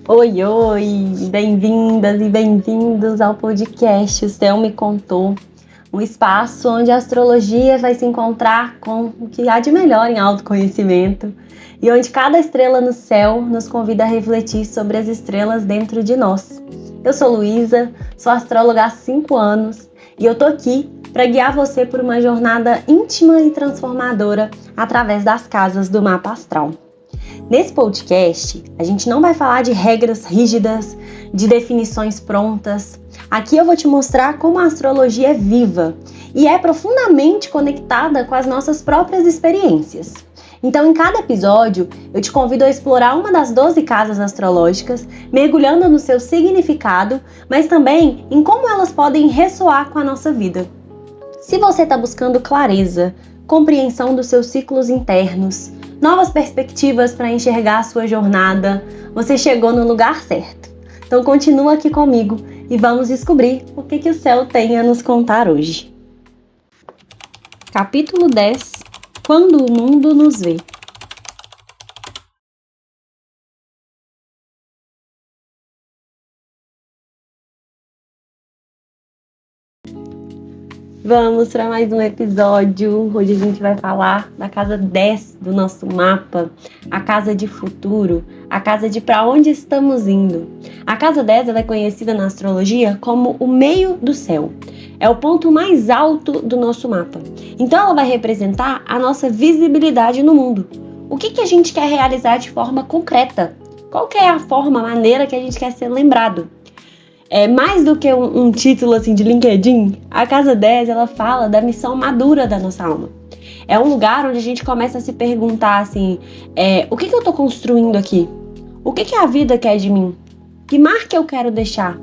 Oi, oi! Bem-vindas e bem-vindos ao podcast O Céu Me Contou, um espaço onde a astrologia vai se encontrar com o que há de melhor em autoconhecimento e onde cada estrela no céu nos convida a refletir sobre as estrelas dentro de nós. Eu sou Luísa, sou astróloga há 5 anos e eu tô aqui para guiar você por uma jornada íntima e transformadora através das casas do mapa astral. Nesse podcast, a gente não vai falar de regras rígidas, de definições prontas. Aqui eu vou te mostrar como a astrologia é viva e é profundamente conectada com as nossas próprias experiências. Então, em cada episódio, eu te convido a explorar uma das 12 casas astrológicas, mergulhando no seu significado, mas também em como elas podem ressoar com a nossa vida. Se você está buscando clareza, compreensão dos seus ciclos internos, novas perspectivas para enxergar a sua jornada, você chegou no lugar certo. Então continua aqui comigo e vamos descobrir o que o céu tem a nos contar hoje. Capítulo 10. Quando o mundo nos vê. Vamos para mais um episódio. Hoje a gente vai falar da casa 10 do nosso mapa, a casa de futuro, a casa de para onde estamos indo. A casa 10 ela é conhecida na astrologia como o meio do céu. É o ponto mais alto do nosso mapa. Então ela vai representar a nossa visibilidade no mundo. O que a gente quer realizar de forma concreta? Qual que é a forma, a maneira que a gente quer ser lembrado? Mais do que um título assim de LinkedIn, a Casa 10 ela fala da missão madura da nossa alma. É um lugar onde a gente começa a se perguntar assim, o que eu estou construindo aqui? O que a vida quer de mim? Que marca eu quero deixar?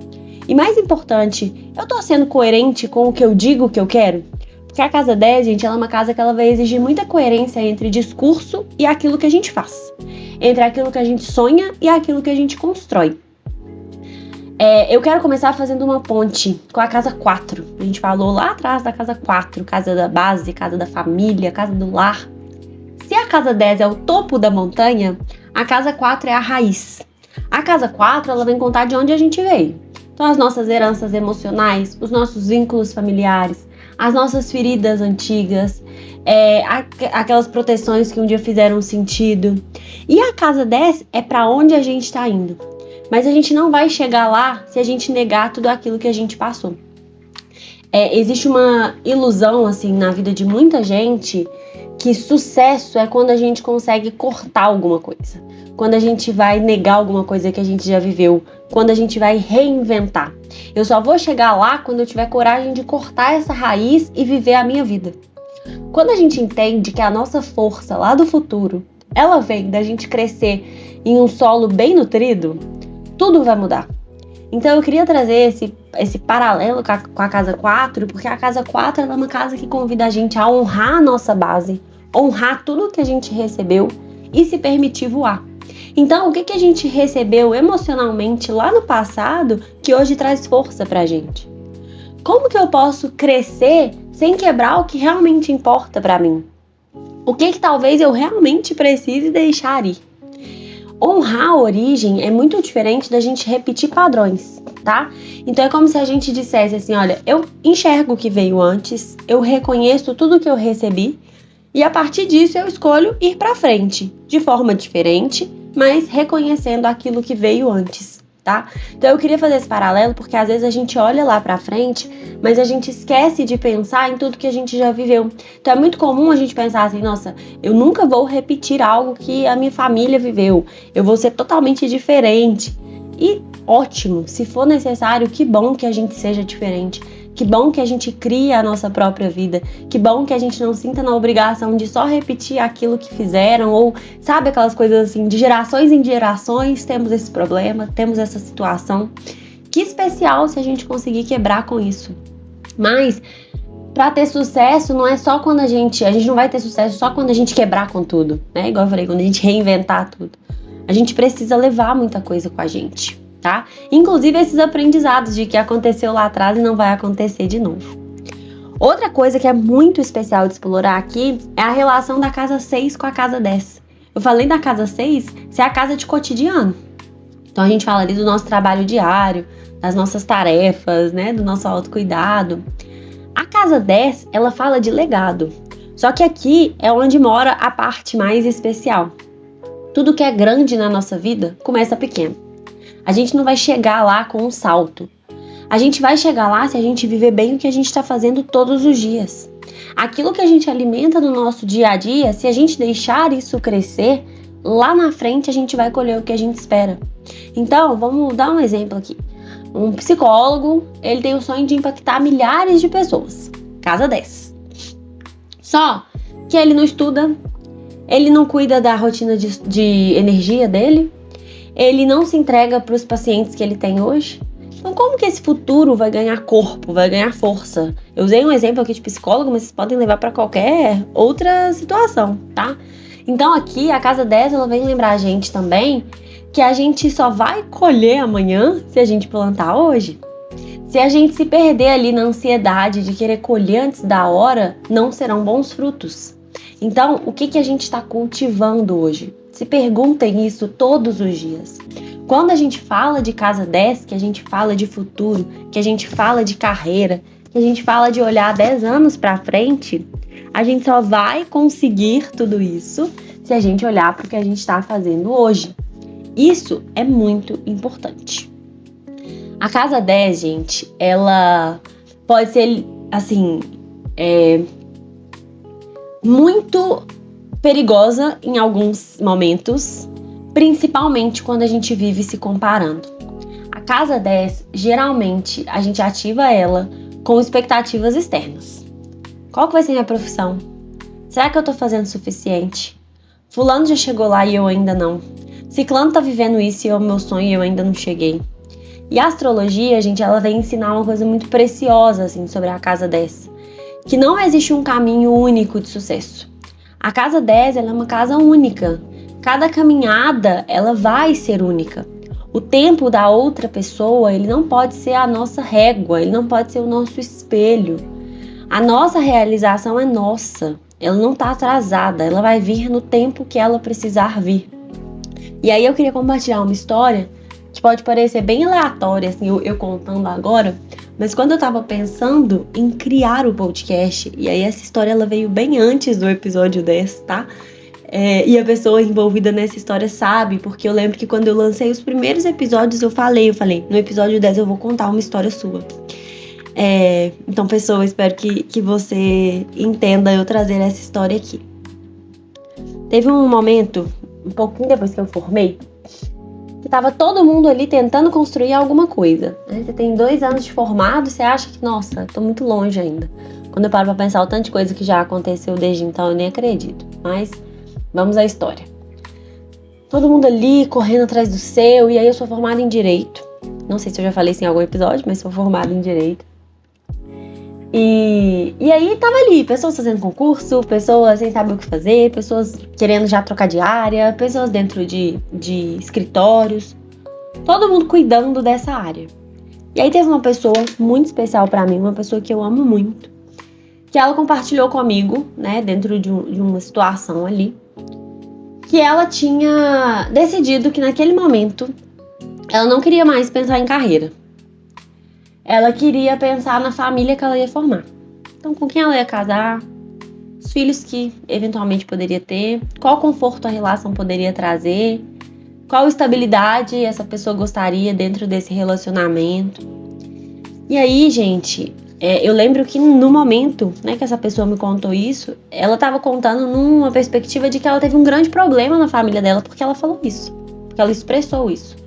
E mais importante, eu estou sendo coerente com o que eu digo que eu quero? Porque a Casa 10, gente, ela é uma casa que ela vai exigir muita coerência entre discurso e aquilo que a gente faz. Entre aquilo que a gente sonha e aquilo que a gente constrói. Eu quero começar fazendo uma ponte com a casa 4. A gente falou lá atrás da casa 4, casa da base, casa da família, casa do lar. Se a casa 10 é o topo da montanha, a casa 4 é a raiz. A casa 4, ela vem contar de onde a gente veio. Então, as nossas heranças emocionais, os nossos vínculos familiares, as nossas feridas antigas, aquelas proteções que um dia fizeram sentido. E a casa 10 é para onde a gente está indo. Mas a gente não vai chegar lá se a gente negar tudo aquilo que a gente passou. Existe uma ilusão assim na vida de muita gente que sucesso é quando a gente consegue cortar alguma coisa. Quando a gente vai negar alguma coisa que a gente já viveu. Quando a gente vai reinventar. Eu só vou chegar lá quando eu tiver coragem de cortar essa raiz e viver a minha vida. Quando a gente entende que a nossa força lá do futuro, ela vem da gente crescer em um solo bem nutrido, tudo vai mudar. Então eu queria trazer esse paralelo com a casa 4, porque a casa 4 é uma casa que convida a gente a honrar a nossa base, honrar tudo que a gente recebeu e se permitir voar. Então o que a gente recebeu emocionalmente lá no passado que hoje traz força pra gente? Como que eu posso crescer sem quebrar o que realmente importa pra mim? O que talvez eu realmente precise deixar ir? Honrar a origem é muito diferente da gente repetir padrões, tá? Então é como se a gente dissesse assim, olha, eu enxergo o que veio antes, eu reconheço tudo que eu recebi e a partir disso eu escolho ir pra frente, de forma diferente, mas reconhecendo aquilo que veio antes, tá? Então eu queria fazer esse paralelo porque às vezes a gente olha lá pra frente, mas a gente esquece de pensar em tudo que a gente já viveu. Então é muito comum a gente pensar assim, nossa, eu nunca vou repetir algo que a minha família viveu, eu vou ser totalmente diferente. E ótimo, se for necessário, que bom que a gente seja diferente. Que bom que a gente crie a nossa própria vida. Que bom que a gente não sinta na obrigação de só repetir aquilo que fizeram. Ou, sabe, aquelas coisas assim, de gerações em gerações temos esse problema, temos essa situação. Que especial se a gente conseguir quebrar com isso. Mas, pra ter sucesso, não é só quando a gente não vai ter sucesso só quando a gente quebrar com tudo, né? Igual eu falei, quando a gente reinventar tudo. A gente precisa levar muita coisa com a gente. Tá? Inclusive esses aprendizados de que aconteceu lá atrás e não vai acontecer de novo. Outra coisa que é muito especial de explorar aqui é a relação da casa 6 com a casa 10. Eu falei da casa 6 ser a casa de cotidiano. Então a gente fala ali do nosso trabalho diário, das nossas tarefas, né, do nosso autocuidado. A casa 10, ela fala de legado. Só que aqui é onde mora a parte mais especial. Tudo que é grande na nossa vida começa pequeno. A gente não vai chegar lá com um salto. A gente vai chegar lá se a gente viver bem o que a gente está fazendo todos os dias. Aquilo que a gente alimenta no nosso dia a dia, se a gente deixar isso crescer, lá na frente a gente vai colher o que a gente espera. Então, vamos dar um exemplo aqui. Um psicólogo, ele tem o sonho de impactar milhares de pessoas. Casa 10. Só que ele não estuda, ele não cuida da rotina de energia dele, ele não se entrega para os pacientes que ele tem hoje. Então, como que esse futuro vai ganhar corpo, vai ganhar força? Eu usei um exemplo aqui de psicólogo, mas vocês podem levar para qualquer outra situação, tá? Então, aqui, a casa 10, ela vem lembrar a gente também que a gente só vai colher amanhã se a gente plantar hoje. Se a gente se perder ali na ansiedade de querer colher antes da hora, não serão bons frutos. Então, o que a gente está cultivando hoje? Se perguntem isso todos os dias. Quando a gente fala de casa 10, que a gente fala de futuro, que a gente fala de carreira, que a gente fala de olhar 10 anos para frente, a gente só vai conseguir tudo isso se a gente olhar para o que a gente está fazendo hoje. Isso é muito importante. A casa 10, gente, ela pode ser, assim, muito perigosa em alguns momentos, principalmente quando a gente vive se comparando. A casa 10, geralmente, a gente ativa ela com expectativas externas. Qual que vai ser minha profissão? Será que eu tô fazendo o suficiente? Fulano já chegou lá e eu ainda não. Ciclano tá vivendo isso e é o meu sonho e eu ainda não cheguei. E a astrologia, gente, ela vem ensinar uma coisa muito preciosa, assim, sobre a casa 10. Que não existe um caminho único de sucesso. A casa 10, ela é uma casa única. Cada caminhada, ela vai ser única. O tempo da outra pessoa, ele não pode ser a nossa régua, ele não pode ser o nosso espelho. A nossa realização é nossa. Ela não está atrasada, ela vai vir no tempo que ela precisar vir. E aí eu queria compartilhar uma história que pode parecer bem aleatória, assim, eu contando agora, mas quando eu tava pensando em criar o podcast, e aí essa história ela veio bem antes do episódio 10, tá? E a pessoa envolvida nessa história sabe, porque eu lembro que quando eu lancei os primeiros episódios eu falei, no episódio 10 eu vou contar uma história sua. Então, pessoa, espero que você entenda eu trazer essa história aqui. Teve um momento, um pouquinho depois que eu formei, que tava todo mundo ali tentando construir alguma coisa. Você tem 2 anos de formado, você acha que, nossa, tô muito longe ainda. Quando eu paro pra pensar o tanto de coisa que já aconteceu desde então, eu nem acredito. Mas, vamos à história. Todo mundo ali, correndo atrás do seu, e aí eu sou formada em Direito. Não sei se eu já falei isso em algum episódio, mas sou formada em Direito. E aí tava ali, pessoas fazendo concurso, pessoas sem saber o que fazer, pessoas querendo já trocar de área, pessoas dentro de escritórios, todo mundo cuidando dessa área. E aí teve uma pessoa muito especial pra mim, uma pessoa que eu amo muito, que ela compartilhou comigo, né, dentro de uma situação ali, que ela tinha decidido que naquele momento ela não queria mais pensar em carreira. Ela queria pensar na família que ela ia formar. Então, com quem ela ia casar, os filhos que eventualmente poderia ter, qual conforto a relação poderia trazer, qual estabilidade essa pessoa gostaria dentro desse relacionamento. E aí, gente, eu lembro que no momento, né, que essa pessoa me contou isso, ela estava contando numa perspectiva de que ela teve um grande problema na família dela porque ela falou isso, porque ela expressou isso.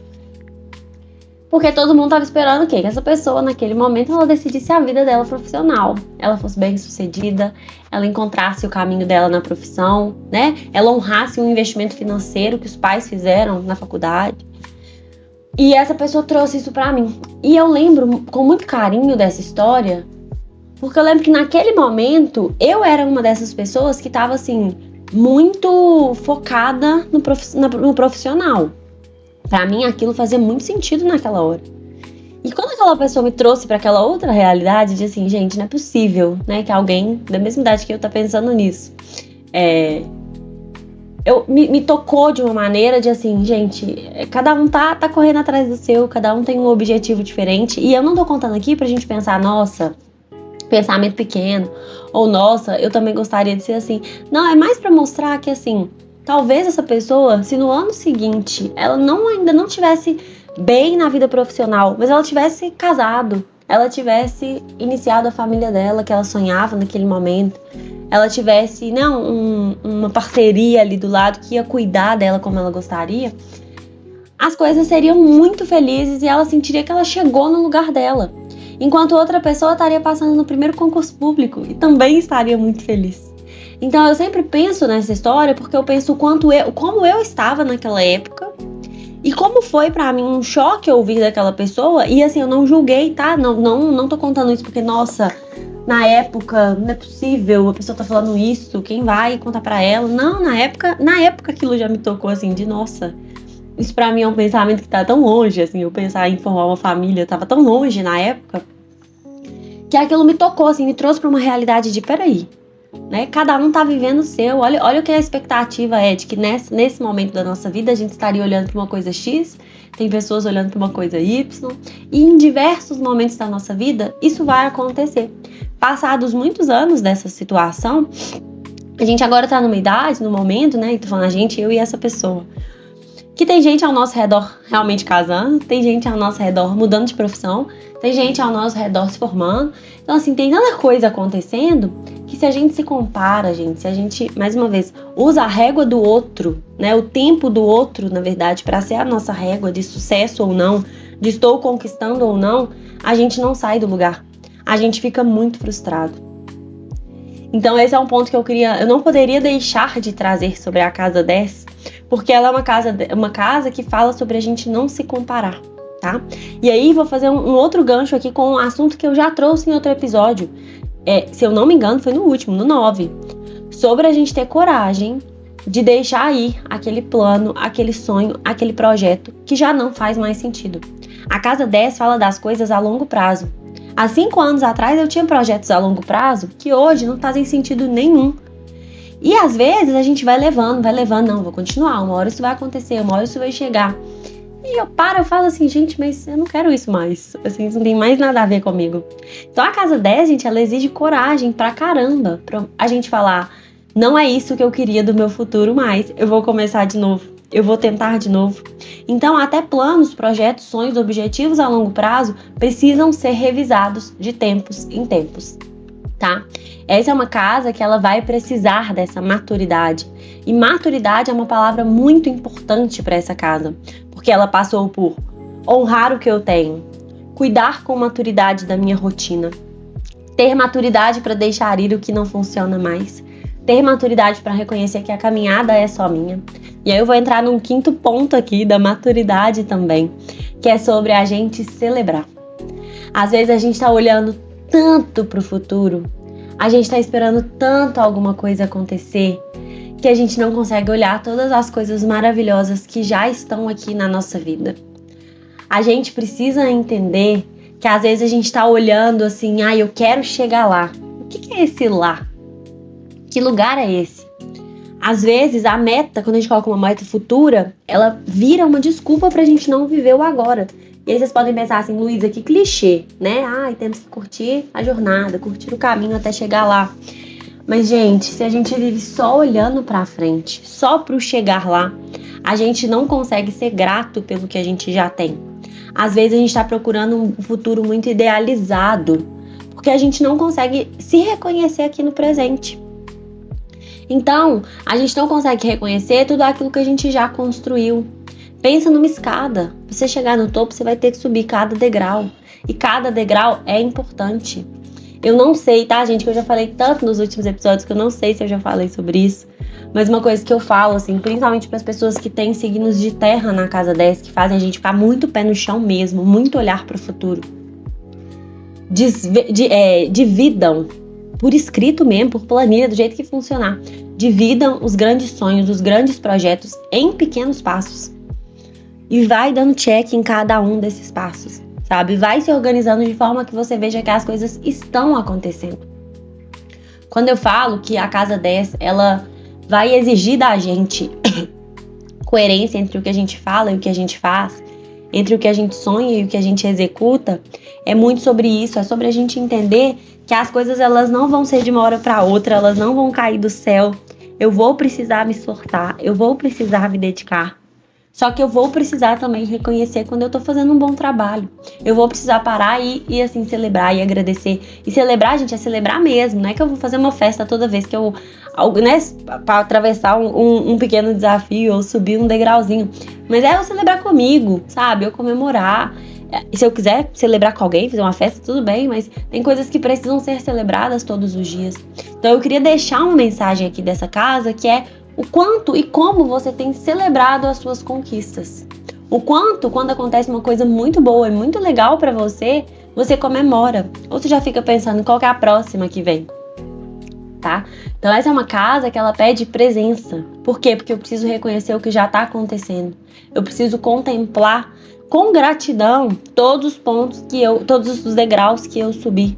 Porque todo mundo tava esperando o quê? Que essa pessoa, naquele momento, ela decidisse a vida dela profissional. Ela fosse bem sucedida, ela encontrasse o caminho dela na profissão, né? Ela honrasse um investimento financeiro que os pais fizeram na faculdade. E essa pessoa trouxe isso pra mim. E eu lembro com muito carinho dessa história, porque eu lembro que naquele momento, eu era uma dessas pessoas que tava, assim, muito focada no profissional. Pra mim, aquilo fazia muito sentido naquela hora. E quando aquela pessoa me trouxe pra aquela outra realidade, de assim, gente, não é possível, né, que alguém da mesma idade que eu tá pensando nisso. me tocou de uma maneira de assim, gente, cada um tá correndo atrás do seu, cada um tem um objetivo diferente. E eu não tô contando aqui pra gente pensar, nossa, pensamento pequeno, ou nossa, eu também gostaria de ser assim. Não, é mais pra mostrar que assim, talvez essa pessoa, se no ano seguinte ela ainda não tivesse bem na vida profissional, mas ela tivesse casado, ela tivesse iniciado a família dela, que ela sonhava naquele momento, ela tivesse uma parceria ali do lado que ia cuidar dela como ela gostaria, as coisas seriam muito felizes e ela sentiria que ela chegou no lugar dela. Enquanto outra pessoa estaria passando no primeiro concurso público e também estaria muito feliz. Então eu sempre penso nessa história porque eu penso como eu estava naquela época e como foi pra mim um choque ouvir daquela pessoa. E assim, eu não julguei, tá? Não tô contando isso porque, nossa, na época não é possível, a pessoa tá falando isso, quem vai contar pra ela? Não, na época aquilo já me tocou assim de nossa. Isso pra mim é um pensamento que tá tão longe, assim, eu pensar em formar uma família tava tão longe na época, que aquilo me tocou, assim, me trouxe pra uma realidade de, peraí, né? Cada um tá vivendo o seu, olha o que a expectativa é de que nesse momento da nossa vida a gente estaria olhando pra uma coisa X, tem pessoas olhando pra uma coisa Y, e em diversos momentos da nossa vida isso vai acontecer. Passados muitos anos dessa situação, a gente agora tá numa idade, num momento, né? Tô falando a gente, eu e essa pessoa, que tem gente ao nosso redor realmente casando, tem gente ao nosso redor mudando de profissão, tem gente ao nosso redor se formando. Então, assim, tem tanta coisa acontecendo que se a gente se compara, gente, se a gente, mais uma vez, usa a régua do outro, né, o tempo do outro, na verdade, para ser a nossa régua de sucesso ou não, de estou conquistando ou não, a gente não sai do lugar. A gente fica muito frustrado. Então, esse é um ponto que eu não poderia deixar de trazer sobre a Casa 10, porque ela é uma casa que fala sobre a gente não se comparar, tá? E aí vou fazer um outro gancho aqui com um assunto que eu já trouxe em outro episódio, se eu não me engano foi no último, no 9, sobre a gente ter coragem de deixar ir aquele plano, aquele sonho, aquele projeto que já não faz mais sentido. A Casa 10 fala das coisas a longo prazo. Há 5 anos atrás eu tinha projetos a longo prazo que hoje não fazem sentido nenhum. E às vezes a gente vai levando, não, vou continuar, uma hora isso vai acontecer, uma hora isso vai chegar. E eu falo assim, gente, mas eu não quero isso mais, assim, isso não tem mais nada a ver comigo. Então a Casa 10, gente, ela exige coragem pra caramba, pra a gente falar, não é isso que eu queria do meu futuro mais, eu vou começar de novo, eu vou tentar de novo. Então até planos, projetos, sonhos, objetivos a longo prazo precisam ser revisados de tempos em tempos, tá? Essa é uma casa que ela vai precisar dessa maturidade. E maturidade é uma palavra muito importante para essa casa, porque ela passou por honrar o que eu tenho, cuidar com maturidade da minha rotina, ter maturidade para deixar ir o que não funciona mais, ter maturidade para reconhecer que a caminhada é só minha. E aí eu vou entrar num quinto ponto aqui da maturidade também, que é sobre a gente celebrar. Às vezes a gente está olhando tanto para o futuro, a gente está esperando tanto alguma coisa acontecer, que a gente não consegue olhar todas as coisas maravilhosas que já estão aqui na nossa vida. A gente precisa entender que às vezes a gente está olhando assim, eu quero chegar lá. O que é esse lá? Que lugar é esse? Às vezes a meta, quando a gente coloca uma meta futura, ela vira uma desculpa pra gente não viver o agora. E aí vocês podem pensar assim, Luísa, que clichê, né? Temos que curtir a jornada, curtir o caminho até chegar lá. Mas, gente, se a gente vive só olhando pra frente, só pro chegar lá, a gente não consegue ser grato pelo que a gente já tem. Às vezes a gente tá procurando um futuro muito idealizado, porque a gente não consegue se reconhecer aqui no presente. Então, a gente não consegue reconhecer tudo aquilo que a gente já construiu. Pensa numa escada. Pra você chegar no topo, você vai ter que subir cada degrau. E cada degrau é importante. Eu não sei, tá, gente? Que eu já falei tanto nos últimos episódios que eu não sei se eu já falei sobre isso. Mas uma coisa que eu falo, assim, principalmente para as pessoas que têm signos de terra na Casa 10, que fazem a gente ficar muito pé no chão mesmo, muito olhar para o futuro. Dividam, por escrito mesmo, por planilha, do jeito que funcionar. Dividam os grandes sonhos, os grandes projetos em pequenos passos. E vai dando check em cada um desses passos, sabe? Vai se organizando de forma que você veja que as coisas estão acontecendo. Quando eu falo que a Casa 10, ela vai exigir da gente coerência entre o que a gente fala e o que a gente faz, entre o que a gente sonha e o que a gente executa, é muito sobre isso, é sobre a gente entender que as coisas elas não vão ser de uma hora para outra, elas não vão cair do céu. Eu vou precisar me esforçar, eu vou precisar me dedicar. Só que eu vou precisar também reconhecer quando eu tô fazendo um bom trabalho. Eu vou precisar parar e assim, celebrar e agradecer. E celebrar, gente, é celebrar mesmo. Não é que eu vou fazer uma festa toda vez que eu, né, pra atravessar um pequeno desafio ou subir um degrauzinho. Mas é eu celebrar comigo, sabe? Eu comemorar. Se eu quiser celebrar com alguém, fazer uma festa, tudo bem, mas tem coisas que precisam ser celebradas todos os dias. Então eu queria deixar uma mensagem aqui dessa casa que é o quanto e como você tem celebrado as suas conquistas. O quanto, quando acontece uma coisa muito boa e muito legal pra você, você comemora. Ou você já fica pensando qual que é a próxima que vem, tá? Então essa é uma casa que ela pede presença. Por quê? Porque eu preciso reconhecer o que já tá acontecendo. Eu preciso contemplar com gratidão todos os pontos todos os degraus que eu subi,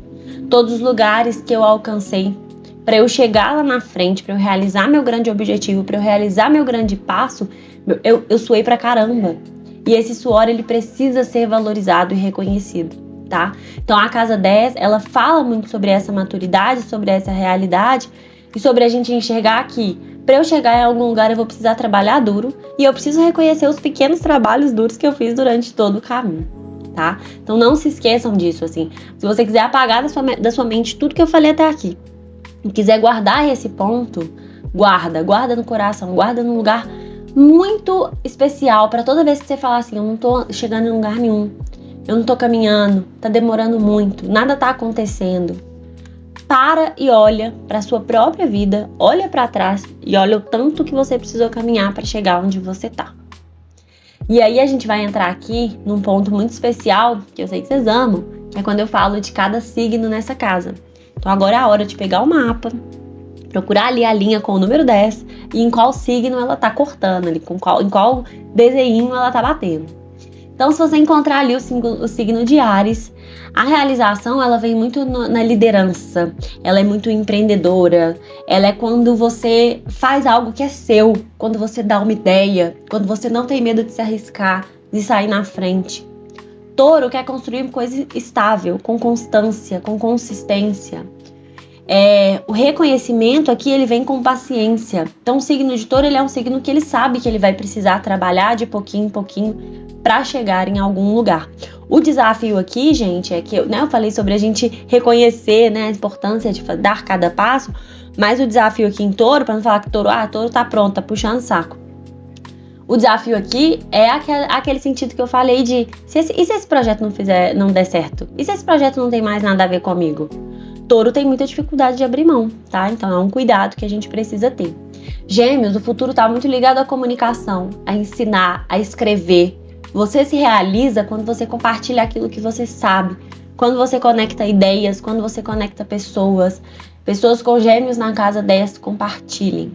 todos os lugares que eu alcancei. Para eu chegar lá na frente, para eu realizar meu grande objetivo, para eu realizar meu grande passo, eu suei pra caramba. E esse suor, ele precisa ser valorizado e reconhecido, tá? Então a Casa 10, ela fala muito sobre essa maturidade, sobre essa realidade e sobre a gente enxergar que para eu chegar em algum lugar eu vou precisar trabalhar duro e eu preciso reconhecer os pequenos trabalhos duros que eu fiz durante todo o caminho, tá? Então não se esqueçam disso, assim. Se você quiser apagar da sua mente tudo que eu falei até aqui, e quiser guardar esse ponto, guarda no coração, guarda num lugar muito especial para toda vez que você falar assim, eu não tô chegando em lugar nenhum, eu não tô caminhando, tá demorando muito, nada tá acontecendo. Para e olha para sua própria vida, olha para trás e olha o tanto que você precisou caminhar para chegar onde você tá. E aí a gente vai entrar aqui num ponto muito especial, que eu sei que vocês amam, que é quando eu falo de cada signo nessa casa. Então agora é a hora de pegar o mapa, procurar ali a linha com o número 10 e em qual signo ela tá cortando ali, em qual desenho ela tá batendo. Então se você encontrar ali o signo de Áries, a realização ela vem muito na liderança, ela é muito empreendedora, ela é quando você faz algo que é seu, quando você dá uma ideia, quando você não tem medo de se arriscar, de sair na frente. Touro quer construir uma coisa estável, com constância, com consistência. O reconhecimento aqui ele vem com paciência. Então o signo de Touro ele é um signo que ele sabe que ele vai precisar trabalhar de pouquinho em pouquinho para chegar em algum lugar. O desafio aqui, gente, é que eu falei sobre a gente reconhecer, né, a importância de dar cada passo, mas o desafio aqui em Touro, para não falar que Touro tá pronto, tá puxando o saco. O desafio aqui é aquele sentido que eu falei de e se esse projeto não der certo? E se esse projeto não tem mais nada a ver comigo? Touro tem muita dificuldade de abrir mão, tá? Então é um cuidado que a gente precisa ter. Gêmeos, o futuro tá muito ligado à comunicação, a ensinar, a escrever. Você se realiza quando você compartilha aquilo que você sabe, quando você conecta ideias, quando você conecta pessoas. Pessoas com Gêmeos na casa 10 compartilhem.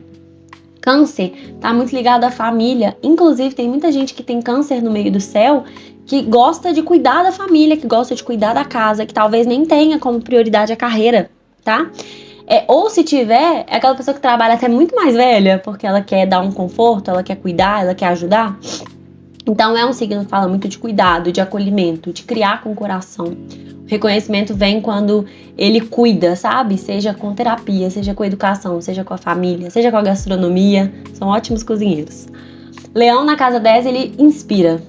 Câncer tá muito ligado à família, inclusive tem muita gente que tem câncer no meio do céu que gosta de cuidar da família, que gosta de cuidar da casa, que talvez nem tenha como prioridade a carreira, tá? Ou se tiver, é aquela pessoa que trabalha até muito mais velha, porque ela quer dar um conforto, ela quer cuidar, ela quer ajudar. Então é um signo que fala muito de cuidado, de acolhimento, de criar com o coração. O reconhecimento vem quando ele cuida, sabe? Seja com terapia, seja com educação, seja com a família, seja com a gastronomia. São ótimos cozinheiros. Leão na casa 10, ele inspira,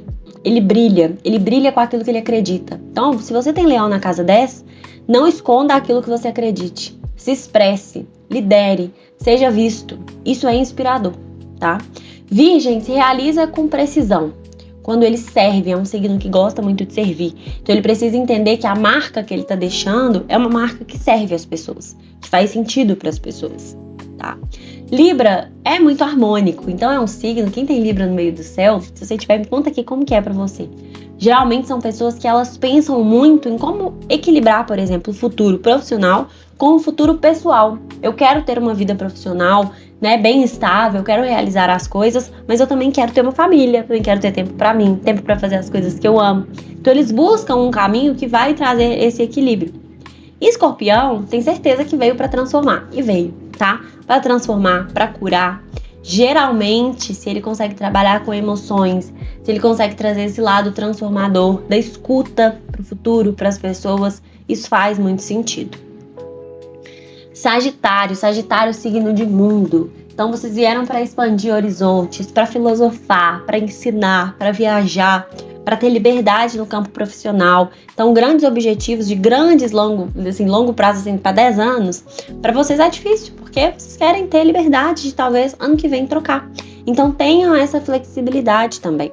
ele brilha com aquilo que ele acredita. Então, se você tem Leão na casa 10, não esconda aquilo que você acredite. Se expresse, lidere, seja visto. Isso é inspirador, tá? Virgem se realiza com precisão. Quando ele serve, é um signo que gosta muito de servir. Então ele precisa entender que a marca que ele está deixando é uma marca que serve às pessoas, que faz sentido para as pessoas, tá? Libra é muito harmônico, então é um signo, quem tem Libra no meio do céu, se você tiver, me conta aqui como que é para você. Geralmente são pessoas que elas pensam muito em como equilibrar, por exemplo, o futuro profissional com o futuro pessoal. Eu quero ter uma vida profissional, né, bem estável, eu quero realizar as coisas, mas eu também quero ter uma família, também quero ter tempo para mim, tempo para fazer as coisas que eu amo. Então eles buscam um caminho que vai trazer esse equilíbrio. Escorpião tem certeza que veio para transformar, e veio. tá? Para transformar, para curar. Geralmente, se ele consegue trabalhar com emoções, se ele consegue trazer esse lado transformador da escuta para o futuro, para as pessoas, isso faz muito sentido. Sagitário é signo de mundo. Então vocês vieram para expandir horizontes, para filosofar, para ensinar, para viajar, para ter liberdade no campo profissional. Então grandes objetivos de longo prazo, assim, para 10 anos, para vocês é difícil, porque vocês querem ter liberdade de talvez ano que vem trocar. Então tenham essa flexibilidade também.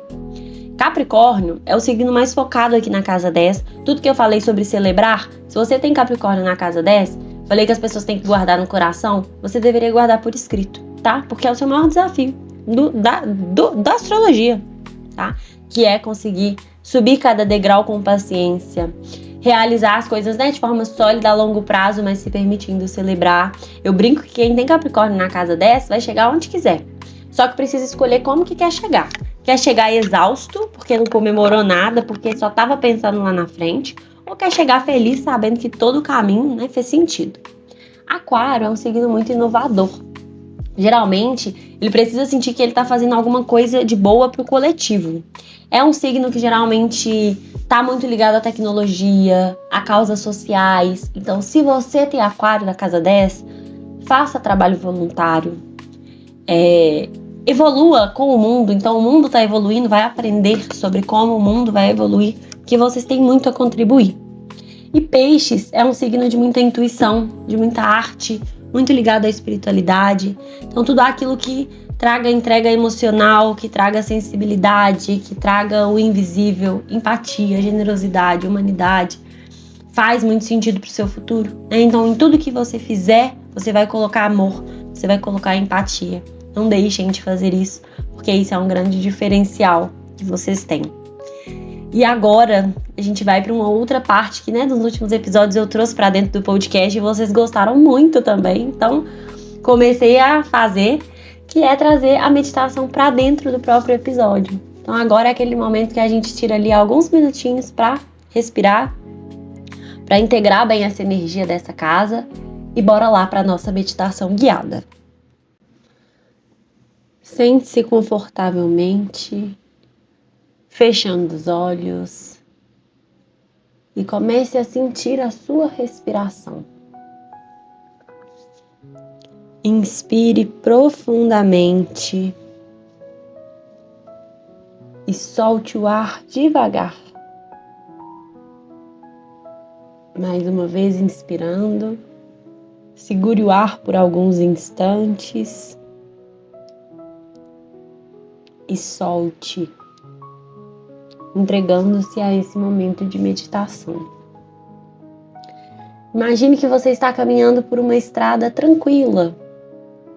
Capricórnio é o signo mais focado aqui na casa 10. Tudo que eu falei sobre celebrar, se você tem Capricórnio na casa 10, falei que as pessoas têm que guardar no coração, você deveria guardar por escrito, tá? Porque é o seu maior desafio da astrologia, tá? Que é conseguir subir cada degrau com paciência, realizar as coisas, né, de forma sólida a longo prazo, mas se permitindo celebrar. Eu brinco que quem tem Capricórnio na casa 10 vai chegar onde quiser. Só que precisa escolher como que quer chegar. Quer chegar exausto, porque não comemorou nada, porque só estava pensando lá na frente, ou quer chegar feliz sabendo que todo o caminho, né, fez sentido. Aquário é um signo muito inovador. Geralmente, ele precisa sentir que ele está fazendo alguma coisa de boa para o coletivo. É um signo que geralmente está muito ligado à tecnologia, a causas sociais. Então, se você tem Aquário na casa 10, faça trabalho voluntário. Evolua com o mundo. Então, o mundo está evoluindo, vai aprender sobre como o mundo vai evoluir, que vocês têm muito a contribuir. E Peixes é um signo de muita intuição, de muita arte, muito ligado à espiritualidade. Então, tudo aquilo que traga entrega emocional, que traga sensibilidade, que traga o invisível, empatia, generosidade, humanidade, faz muito sentido para o seu futuro, né? Então, em tudo que você fizer, você vai colocar amor, você vai colocar empatia. Não deixem de fazer isso, porque isso é um grande diferencial que vocês têm. E agora a gente vai para uma outra parte que, né, nos últimos episódios eu trouxe para dentro do podcast e vocês gostaram muito também. Então, comecei a fazer, que é trazer a meditação para dentro do próprio episódio. Então, agora é aquele momento que a gente tira ali alguns minutinhos para respirar, para integrar bem essa energia dessa casa e bora lá para nossa meditação guiada. Sente-se confortavelmente, fechando os olhos e comece a sentir a sua respiração. Inspire profundamente e solte o ar devagar. Mais uma vez inspirando, segure o ar por alguns instantes e solte, entregando-se a esse momento de meditação. Imagine que você está caminhando por uma estrada tranquila,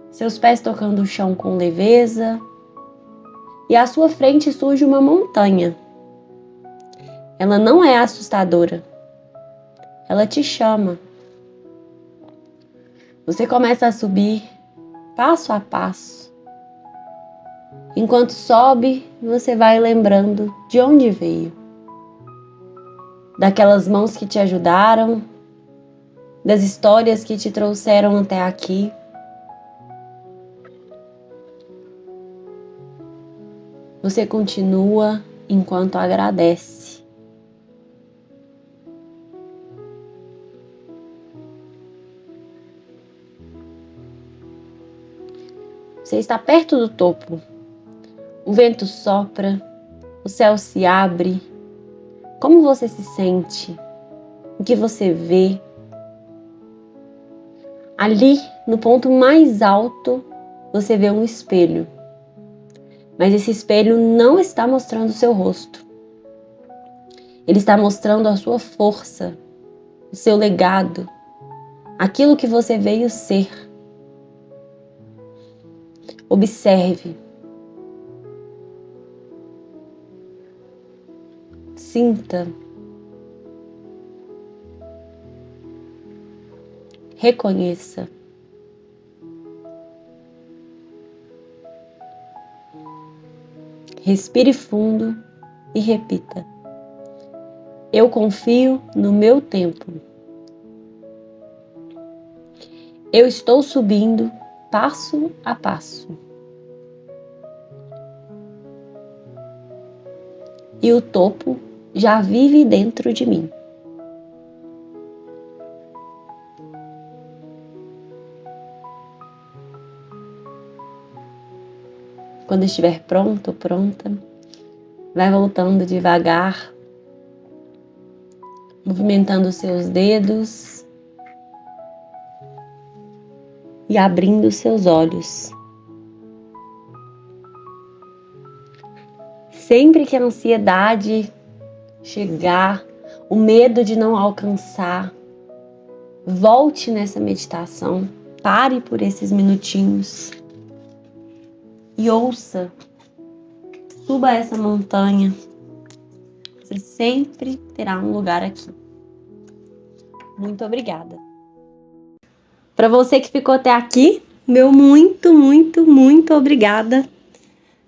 seus pés tocando o chão com leveza, e à sua frente surge uma montanha. Ela não é assustadora, ela te chama. Você começa a subir passo a passo. Enquanto sobe, você vai lembrando de onde veio. Daquelas mãos que te ajudaram, das histórias que te trouxeram até aqui. Você continua enquanto agradece. Você está perto do topo. O vento sopra, o céu se abre. Como você se sente? O que você vê? Ali, no ponto mais alto, você vê um espelho. Mas esse espelho não está mostrando o seu rosto. Ele está mostrando a sua força, o seu legado, aquilo que você veio ser. Observe. Sinta. Reconheça. Respire fundo e repita: eu confio no meu tempo. Eu estou subindo passo a passo. E o topo já vive dentro de mim. Quando estiver pronto ou pronta, vai voltando devagar, movimentando os seus dedos e abrindo os seus olhos. Sempre que a ansiedade chegar, o medo de não alcançar, volte nessa meditação, pare por esses minutinhos e ouça, suba essa montanha. Você sempre terá um lugar aqui. Muito obrigada. Para você que ficou até aqui, meu muito, muito, muito obrigada.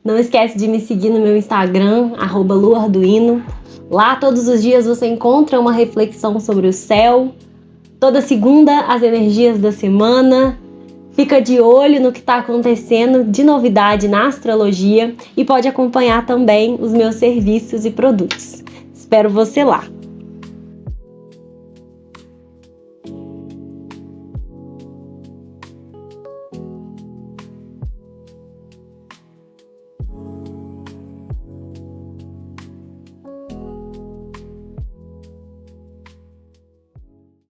Não esquece de me seguir no meu Instagram, @luarduino. Lá todos os dias você encontra uma reflexão sobre o céu. Toda segunda, as energias da semana. Fica de olho no que está acontecendo de novidade na astrologia e pode acompanhar também os meus serviços e produtos. Espero você lá!